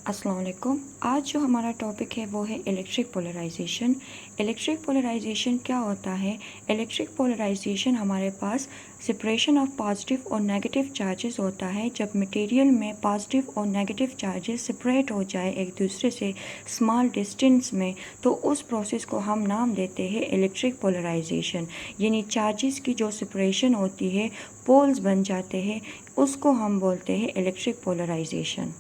अस्सलाम वालेकुम। आज जो हमारा टॉपिक है वो है इलेक्ट्रिक पोलराइजेशन। इलेक्ट्रिक पोलराइजेशन क्या होता है? इलेक्ट्रिक पोलराइजेशन हमारे पास सेपरेशन ऑफ पॉजिटिव और नेगेटिव चार्जेस होता है। जब मटेरियल में पॉजिटिव और नेगेटिव चार्जेस सेपरेट हो जाए एक दूसरे से स्मॉल डिस्टेंस में, तो उस प्रोसेस को हम नाम देते हैं इलेक्ट्रिक पोलराइजेशन। यानी चार्जेस की जो सेपरेशन होती है, पोल्स बन जाते हैं, उसको हम बोलते हैं इलेक्ट्रिक पोलराइजेशन।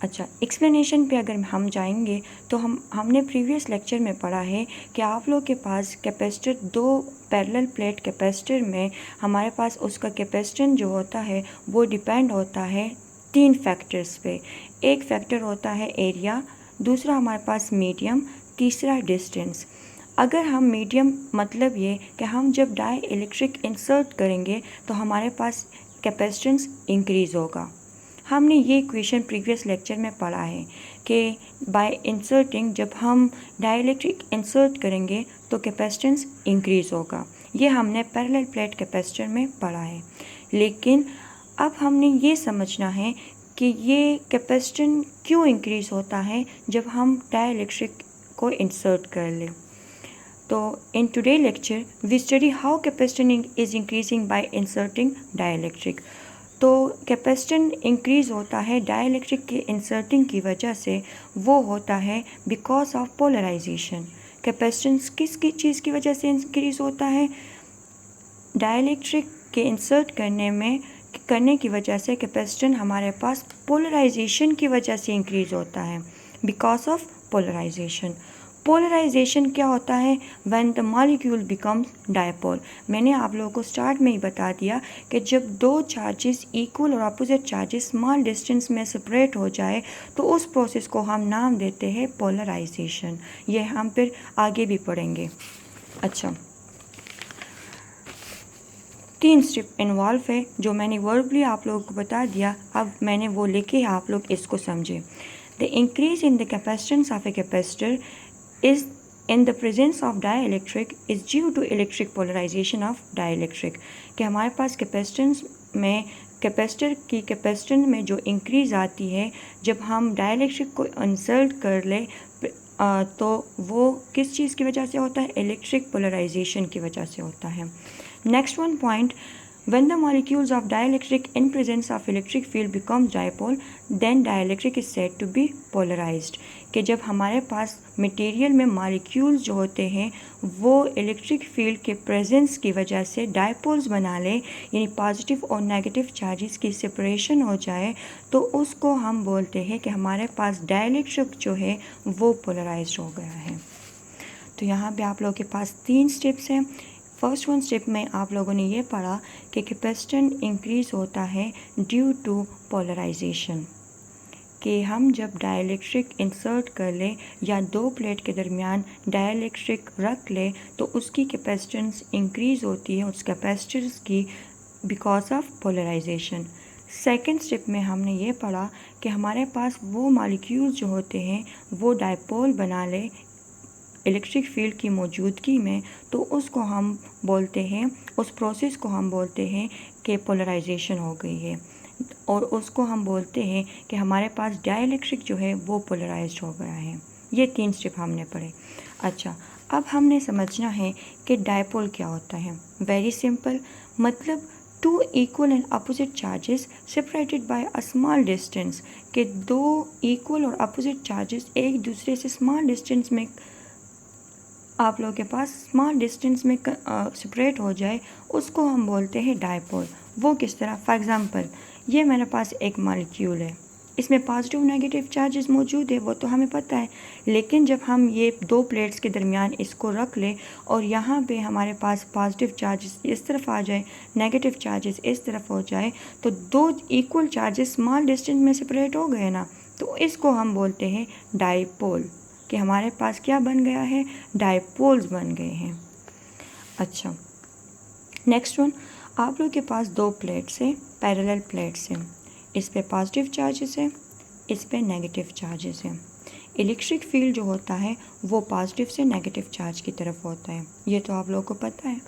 अच्छा, एक्सप्लेनेशन पे अगर हम जाएंगे तो हमने प्रीवियस लेक्चर में पढ़ा है कि आप लोग के पास कैपेसिटर, दो पैरेलल प्लेट कैपेसिटर में हमारे पास उसका कैपेसिटेंस जो होता है वो डिपेंड होता है तीन फैक्टर्स पे। एक फैक्टर होता है एरिया, दूसरा हमारे पास मीडियम, तीसरा डिस्टेंस। अगर हम मीडियम मतलब ये कि हम जब डाई इलेक्ट्रिक इंसर्ट करेंगे तो हमारे पास कैपेसिटेंस इंक्रीज़ होगा। हमने ये इक्वेशन प्रीवियस लेक्चर में पढ़ा है कि बाय इंसर्टिंग, जब हम डाइलेक्ट्रिक इंसर्ट करेंगे तो कैपेसिटेंस इंक्रीज़ होगा। ये हमने पैरेलल प्लेट कैपेसिटर में पढ़ा है। लेकिन अब हमने ये समझना है कि ये कैपेसिटेंस क्यों इंक्रीज़ होता है जब हम डाइलेक्ट्रिक को इंसर्ट कर लें। तो in today lecture we study how capacitance is increasing by inserting dielectric. तो कैपेसिटेंस इंक्रीज़ होता है डाइलेक्ट्रिक के इंसर्टिंग की वजह से। वो होता है बिकॉज ऑफ पोलराइजेशन। कैपेसिटेंस किसकी चीज़ की वजह से इंक्रीज़ होता है? डाइलेक्ट्रिक के इंसर्ट करने की वजह से कैपेसिटेंस हमारे पास पोलराइजेशन की वजह से इंक्रीज़ होता है, बिकॉज ऑफ पोलराइजेशन। पोलराइजेशन क्या होता है? When the molecule becomes dipole. मैंने आप लोगों को स्टार्ट में ही बता दिया कि जब दो चार्जेस इक्वल और अपोजिट चार्जेस स्मॉल डिस्टेंस में सेपरेट हो जाए तो उस प्रोसेस को हम नाम देते हैं पोलराइजेशन। ये हम फिर आगे भी पढ़ेंगे। अच्छा, तीन स्टेप इन्वॉल्व है जो मैंने वर्बली आप लोगों को बता दिया। अब मैंने वो लिखे, आप लोग इसको समझें। The increase in the capacitance of a capacitor is in the presence of dielectric is due to electric polarization of dielectric। कि हमारे पास कैपेसिटेंस में कैपेसिटेंस में जो इंक्रीज़ आती है जब हम डाइलेक्ट्रिक को इंसर्ट कर ले, तो वो किस चीज़ की वजह से होता है? इलेक्ट्रिक पोलराइजेशन की वजह से होता है। Next one point, when the molecules of dielectric in presence of electric field becomes dipole, then dielectric is said to be polarized। कि जब हमारे पास मटेरियल में मॉलिक्यूल्स जो होते हैं वो इलेक्ट्रिक फील्ड के प्रेजेंस की वजह से डायपोल्स बना ले, यानी पॉजिटिव और नेगेटिव चार्जेस की सेपरेशन हो जाए, तो उसको हम बोलते हैं कि हमारे पास डाइलेक्ट्रिक जो है वो पोलराइज्ड हो गया है। तो यहाँ पे आप लोगों के पास तीन स्टेप्स हैं। फर्स्ट वन स्टेप में आप लोगों ने ये पढ़ा कि कैपेसिटेंस इंक्रीज़ होता है ड्यू टू पोलराइजेशन। कि हम जब डाइलेक्ट्रिक इंसर्ट कर लें या दो प्लेट के दरमियान डाइलेक्ट्रिक रख लें तो उसकी कैपेसिटेंस इंक्रीज़ होती है उस कैपेसिटेंस की, because of polarisation. Second step में हमने ये पढ़ा कि हमारे पास वो मॉलिक्यूल्स जो होते हैं वो डायपोल बना ले इलेक्ट्रिक फील्ड की मौजूदगी में, तो उसको हम बोलते हैं, उस प्रोसेस को हम बोलते हैं कि पोलराइजेशन हो गई है, और उसको हम बोलते हैं कि हमारे पास डाइलेक्ट्रिक जो है वो पोलराइज्ड हो गया है। ये तीन स्टेप हमने पढ़े। अच्छा, अब हमने समझना है कि डायपोल क्या होता है। वेरी सिंपल, मतलब two equal and opposite charges separated by a small distance. कि दो इक्वल और अपोजिट चार्जेस एक दूसरे से स्मॉल डिस्टेंस में, आप लोगों के पास स्मॉल डिस्टेंस में सेपरेट हो जाए, उसको हम बोलते हैं डायपोल। वो किस तरह? फॉर एग्ज़ाम्पल, ये मेरे पास एक मॉलिक्यूल है, इसमें पॉजिटिव नेगेटिव चार्जेस मौजूद है, वो तो हमें पता है। लेकिन जब हम ये दो प्लेट्स के दरमियान इसको रख लें और यहाँ पे हमारे पास पॉजिटिव चार्जेस इस तरफ आ जाए, नेगेटिव चार्जेस इस तरफ हो जाए, तो दो इक्वल चार्जेस स्मॉल डिस्टेंस में सेपरेट हो गए ना, तो इसको हम बोलते हैं डायपोल। कि हमारे पास क्या बन गया है? डायपोल्स बन गए हैं। अच्छा, नेक्स्ट वन, आप लोग के पास दो प्लेट्स हैं, पैरेलल प्लेट्स हैं। इस पे पॉजिटिव चार्जेस है, इस पे नेगेटिव चार्जेस हैं। इलेक्ट्रिक फील्ड जो होता है वो पॉजिटिव से नेगेटिव चार्ज की तरफ होता है, ये तो आप लोगों को पता है।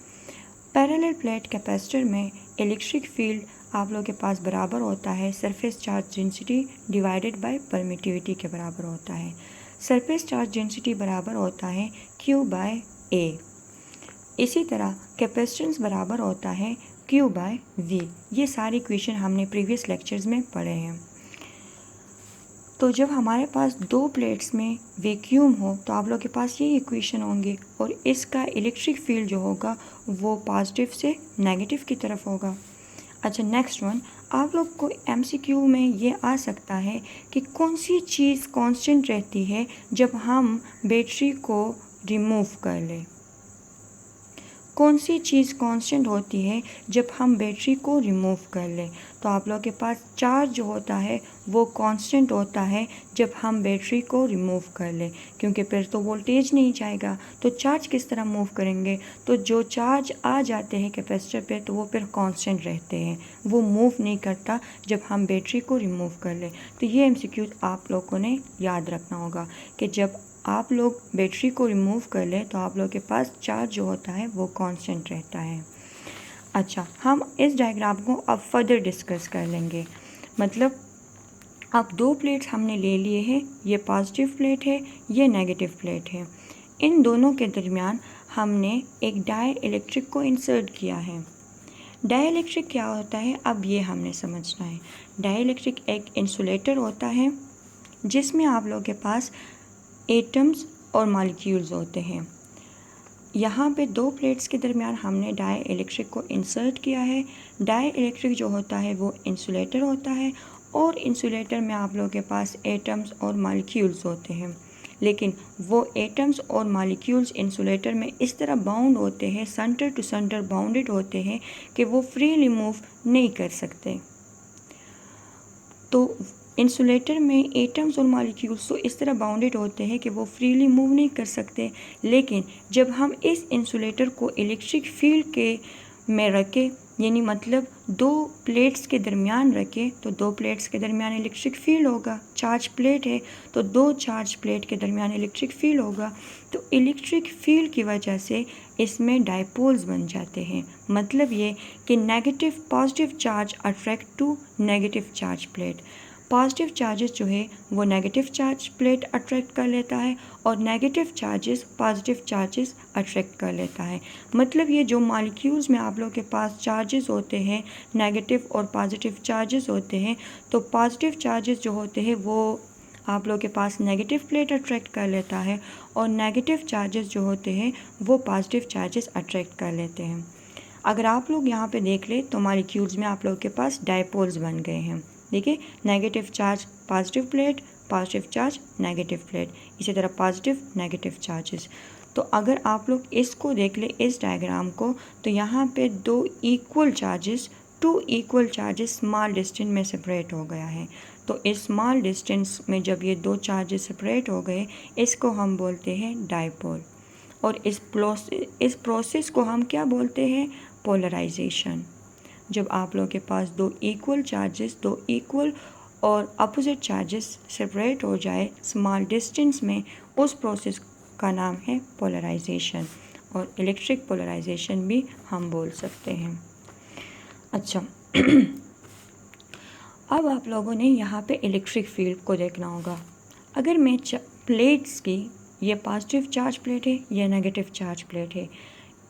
पैरेलल प्लेट कैपेसिटर में इलेक्ट्रिक फील्ड आप लोगों के पास बराबर होता है surface charge density divided by permittivity के बराबर होता है। सरफेस चार्ज डेंसिटी बराबर होता है Q बाय A। इसी तरह कैपेसिटेंस बराबर होता है Q बाय V। ये सारी इक्वेशन हमने प्रीवियस लेक्चर्स में पढ़े हैं। तो जब हमारे पास दो प्लेट्स में वैक्यूम हो तो आप लोग के पास ये इक्वेशन होंगे और इसका इलेक्ट्रिक फील्ड जो होगा वो पॉजिटिव से नेगेटिव की तरफ होगा। अच्छा, नेक्स्ट वन, आप लोग को MCQ में ये आ सकता है कि कौन सी चीज़ कांस्टेंट रहती है जब हम बैटरी को रिमूव कर लें। कौन सी चीज़ कांस्टेंट होती है जब हम बैटरी को रिमूव कर लें। तो आप लोग के पास चार्ज जो होता है वो कांस्टेंट होता है जब हम बैटरी को रिमूव कर लें, क्योंकि फिर तो वोल्टेज नहीं जाएगा। तो चार्ज किस तरह मूव करेंगे, तो जो चार्ज आ जाते हैं कैपेसिटर पे तो वो फिर कांस्टेंट रहते हैं, वो मूव नहीं करता जब हम बैटरी को रिमूव कर लें। तो ये MCQ आप लोगों ने याद रखना होगा कि जब आप लोग बैटरी को रिमूव कर लें तो आप लोग के पास चार्ज जो होता है वो कांस्टेंट रहता है। अच्छा, हम इस डायग्राम को अब फर्दर डिस्कस कर लेंगे। मतलब अब दो प्लेट्स हमने ले लिए हैं, ये पॉजिटिव प्लेट है, ये नेगेटिव प्लेट है। इन दोनों के दरमियान हमने एक डाई इलेक्ट्रिक को इंसर्ट किया है। डाई इलेक्ट्रिक क्या होता है, अब ये हमने समझना है। डाई इलेक्ट्रिक एक इंसुलेटर होता है जिसमें आप लोगों के पास एटम्स और मॉलिक्यूल्स होते हैं। यहाँ पे दो प्लेट्स के दरमियान हमने डाई इलेक्ट्रिक को इंसर्ट किया है। डाई इलेक्ट्रिक जो होता है वो इंसुलेटर होता है और इंसुलेटर में आप लोगों के पास एटम्स और मॉलिक्यूल्स होते हैं, लेकिन वो एटम्स और मॉलिक्यूल्स इंसुलेटर में इस तरह बाउंड होते हैं, सेंटर टू सेंटर बाउंडेड होते हैं कि वो फ्रीली मूव नहीं कर सकते। तो इंसुलेटर में एटम्स और मॉलिक्यूल्स तो इस तरह बाउंडेड होते हैं कि वो फ्रीली मूव नहीं कर सकते, लेकिन जब हम इस इंसुलेटर को इलेक्ट्रिक फील्ड के में रखें, यानी मतलब दो प्लेट्स के दरमियान रखें, तो दो प्लेट्स के दरमियान इलेक्ट्रिक फील्ड होगा। चार्ज प्लेट है तो दो चार्ज प्लेट के दरमियान इलेक्ट्रिक फील्ड होगा। तो इलेक्ट्रिक फील्ड की वजह से इसमें डायपोल्स बन जाते हैं। मतलब ये कि negative positive charge attract to negative charge plate. Positive charges जो है वो नेगेटिव चार्ज प्लेट अट्रैक्ट कर लेता है और negative charges positive charges attract कर लेता है। मतलब ये जो मॉलिक्यूल्स में आप लोग के पास चार्जेस होते हैं, नेगेटिव और पॉजिटिव चार्जेस होते हैं, तो पॉजिटिव चार्जेस जो होते हैं वो आप लोग के पास नेगेटिव प्लेट अट्रैक्ट कर लेता है और नेगेटिव चार्जेस जो होते हैं वो पॉजिटिव चार्जेस अट्रैक्ट कर लेते हैं। अगर आप लोग यहाँ पे देख लें तो मॉलिक्यूल्स में आप लोग के पास डायपोल्स बन गए हैं। देखिए, negative charge positive plate, positive charge negative plate, इसी तरह पॉजिटिव नेगेटिव चार्जेस। तो अगर आप लोग इसको देख ले इस डायग्राम को, तो यहाँ पे two equal charges small distance में सेपरेट हो गया है। तो इस स्मॉल डिस्टेंस में जब ये दो चार्जेस सेपरेट हो गए, इसको हम बोलते हैं डायपोल। और इस प्रोसेस को हम क्या बोलते हैं, पोलराइजेशन। जब आप लोगों के पास दो इक्वल और अपोजिट चार्जेस सेपरेट हो जाए स्मॉल डिस्टेंस में, उस प्रोसेस का नाम है पोलराइजेशन, और इलेक्ट्रिक पोलराइजेशन भी हम बोल सकते हैं। अच्छा अब आप लोगों ने यहाँ पे इलेक्ट्रिक फील्ड को देखना होगा। अगर मैं प्लेट्स की, ये पॉजिटिव चार्ज प्लेट है, ये नेगेटिव चार्ज प्लेट है,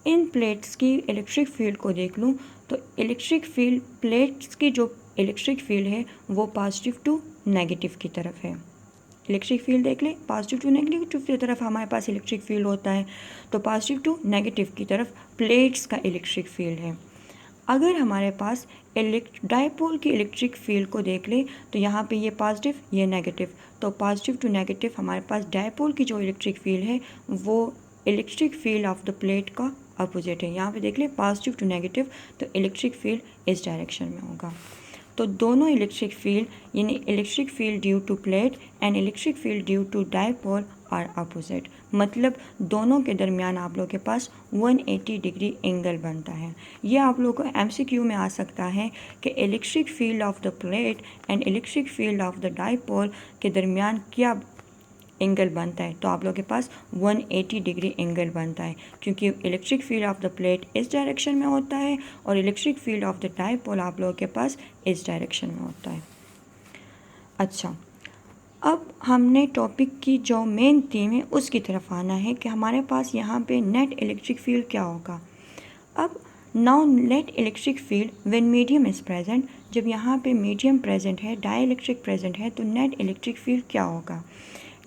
इन प्लेट्स की इलेक्ट्रिक फील्ड को देख लूँ तो इलेक्ट्रिक फील्ड प्लेट्स की जो इलेक्ट्रिक फील्ड है वो पॉजिटिव टू नेगेटिव की तरफ है। इलेक्ट्रिक फील्ड देख ले, पॉजिटिव टू नेगेटिव की तरफ हमारे पास इलेक्ट्रिक फील्ड होता है, तो पॉजिटिव टू नेगेटिव की तरफ प्लेट्स का इलेक्ट्रिक फील्ड है। अगर हमारे पास डायपोल की इलेक्ट्रिक फील्ड को देख ले तो यहाँ पे ये पॉजिटिव, ये नेगेटिव, तो पॉजिटिव टू नेगेटिव हमारे पास डायपोल की जो इलेक्ट्रिक फील्ड है वो electric field of the plate का अपोजिट है। यहाँ पे देख ले पॉजिटिव टू नेगेटिव, तो इलेक्ट्रिक फील्ड इस डायरेक्शन में होगा। तो दोनों इलेक्ट्रिक फील्ड, यानी electric field due to plate and electric field due to dipole are opposite. मतलब दोनों के दरमियान आप लोगों के पास 180 डिग्री एंगल बनता है। ये आप लोगों को MCQ में आ सकता है कि electric field of the plate and electric field of the dipole के दरमियान क्या एंगल बनता है, तो आप लोगों के पास 180 डिग्री एंगल बनता है, क्योंकि electric field of the plate इस डायरेक्शन में होता है और electric field of the dipole आप लोगों के पास इस डायरेक्शन में होता है। अच्छा, अब हमने टॉपिक की जो मेन थीम है उसकी तरफ आना है कि हमारे पास यहाँ पे नेट इलेक्ट्रिक फील्ड क्या होगा। अब now net electric field when medium is present, जब यहाँ पे मीडियम प्रेजेंट है, डाइलेक्ट्रिक प्रेजेंट है, तो नेट इलेक्ट्रिक फील्ड क्या होगा।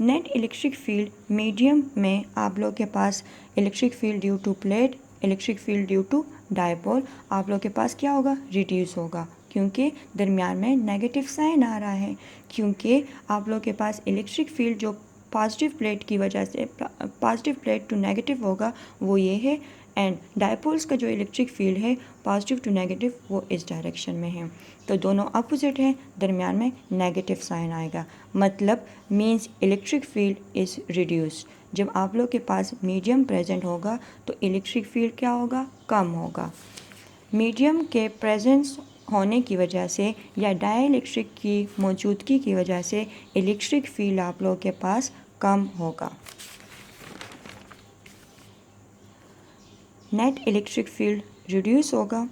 नेट इलेक्ट्रिक फील्ड मीडियम में आप लोग के पास electric field due to plate, electric field due to dipole आप लोग के पास क्या होगा, रिड्यूस होगा, क्योंकि दरमियान में नेगेटिव साइन आ रहा है, क्योंकि आप लोग के पास इलेक्ट्रिक फील्ड जो पॉजिटिव प्लेट की वजह से पॉजिटिव प्लेट टू नेगेटिव होगा वो ये है, एंड डायपोल्स का जो इलेक्ट्रिक फील्ड है पॉजिटिव टू नेगेटिव वो इस डायरेक्शन में है, तो दोनों अपोजिट है, दरमियान में नेगेटिव साइन आएगा, मतलब means electric field is reduce. जब आप लोग के पास मीडियम प्रेजेंट होगा तो इलेक्ट्रिक फील्ड क्या होगा, कम होगा। मीडियम के प्रेजेंस होने की वजह से या डाइलेक्ट्रिक की मौजूदगी की वजह से इलेक्ट्रिक फील्ड आप लोगों के पास कम होगा। नेट इलेक्ट्रिक फील्ड रिड्यूस होगा,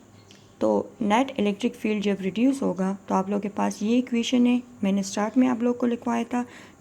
तो नेट इलेक्ट्रिक फील्ड जब रिड्यूस होगा तो आप लोगों के पास ये इक्वेशन है, मैंने स्टार्ट में आप लोग को लिखवाया था,